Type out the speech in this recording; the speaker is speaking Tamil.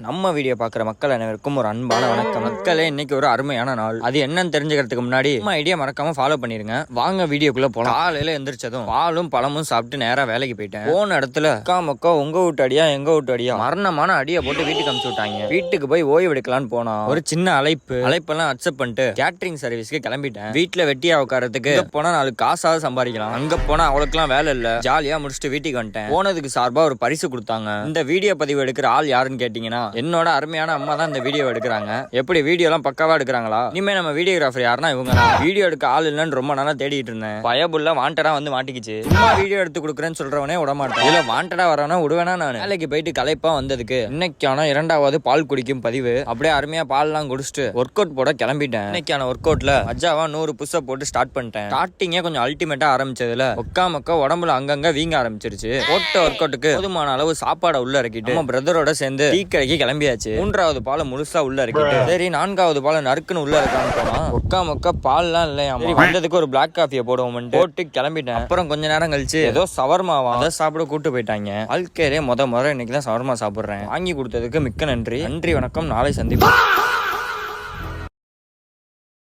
நம்ம வீடியோ பார்க்குற மக்கள் அனைவருக்கும் ஒரு அன்பான வணக்கம். மக்களே, இன்னைக்கு ஒரு அருமையான நாள். அது என்னன்னு தெரிஞ்சுக்கிறதுக்கு முன்னாடி நம்ம ஐடியா மறக்காம ஃபாலோ பண்ணிருங்க. வாங்க வீடியோக்குள்ள போலாம். காலையில எந்திரிச்சதும் பாலும் பழமும் சாப்பிட்டு நேரா வேலைக்கு போயிட்டேன். போன இடத்துல அக்கா உங்க வீட்டு அடியா எங்க வீட்டு அடியா மரணமான அடியை போட்டு வீட்டுக்கு அனுப்பிச்சு விட்டாங்க. வீட்டுக்கு போய் ஓய்வு எடுக்கலான்னு போனா ஒரு சின்ன அழைப்பெல்லாம் அக்செப்ட் பண்ணிட்டு கேட்டரிங் சர்வீஸ்க்கு கிளம்பிட்டேன். வீட்டுல வெட்டியா உட்காரத்துக்கு போனா 4 காசாவது சம்பாதிக்கலாம். அங்க போனா அவளுக்குலாம் வேலை இல்ல. ஜாலியா முடிச்சுட்டு வீட்டுக்கு வந்துட்டேன். போனதுக்கு சார்பா ஒரு பரிசு கொடுத்தாங்க. இந்த வீடியோ பதிவு எடுக்கிற ஆள் யாருன்னு கேட்டீங்கன்னா என்னோட அருமையான அம்மா தான் இந்த வீடியோ எடுக்கிறாங்க. எப்படி வீடியோ எல்லாம் பக்காவா எடுக்கிறாங்களா? இனிமே நம்ம வீடியோகிராஃபர் யாருன்னா இவங்க. வீடியோ எடுக்க ஆள் இல்லைன்னு ரொம்ப நாளா தேடிட்டு இருந்தேன். பயபுள்ள வாண்டடா வந்து மாட்டிக்கிச்சு. சும்மா வீடியோ எடுத்து கொடுக்குறேன்னு சொல்றவனே விட மாட்டேன். இல்ல வாண்டடா வரவனா விடுவேனா? நான் வேலைக்கு போயிட்டு களைப்பா வந்ததுக்கு இன்னைக்கான 2வது பால் குடிக்கும் பதிவு. அப்படியே அருமையா பால்லாம் குடிச்சிட்டு ஒர்க் அவுட் போட கிளம்பிட்டேன். இன்னைக்கான ஒர்க் அவுட்ல அஜாவா 100 புஷ்அப் போட்டு ஸ்டார்ட் பண்ணிட்டேன். ஸ்டார்டிங்கே கொஞ்சம் அல்டிமேட்டா ஆரம்பிச்சதுல ஒக்காமக்க உடம்புல அங்கங்க வீங்க ஆரம்பிச்சிருச்சு. போட்ட ஒர்க் அவுட்டுக்கு போதுமான அளவு சாப்பாடை உள்ள இறக்கிட்டு நம்ம பிரதரோட சேர்ந்து டீ கடைக்கு கிளம்பியாச்சு. 3வது பாலை முழுசா உள்ள இறக்கிட்டு சரி 4வது பாலை நறுக்குன்னு உள்ள இருக்கான்னு போனா ஒக்காமக்க பால்லாம் இல்லையா. வந்ததுக்கு ஒரு பிளாக் காஃபியை போடுவோம் போட்டு கிளம்பிட்டேன். அப்புறம் கொஞ்ச நேரம் கழிச்சு ஏதோ சவர்மாவா அதை சாப்பிட கூட்டு போயிட்டாங்க. வாழ்க்கையிலே முறை இன்னைக்குதான் சவர்மா சாப்பிடுறேன். வாங்கி கொடுத்ததுக்கு மிக்க நன்றி. வணக்கம். நாளை சந்திப்போம்.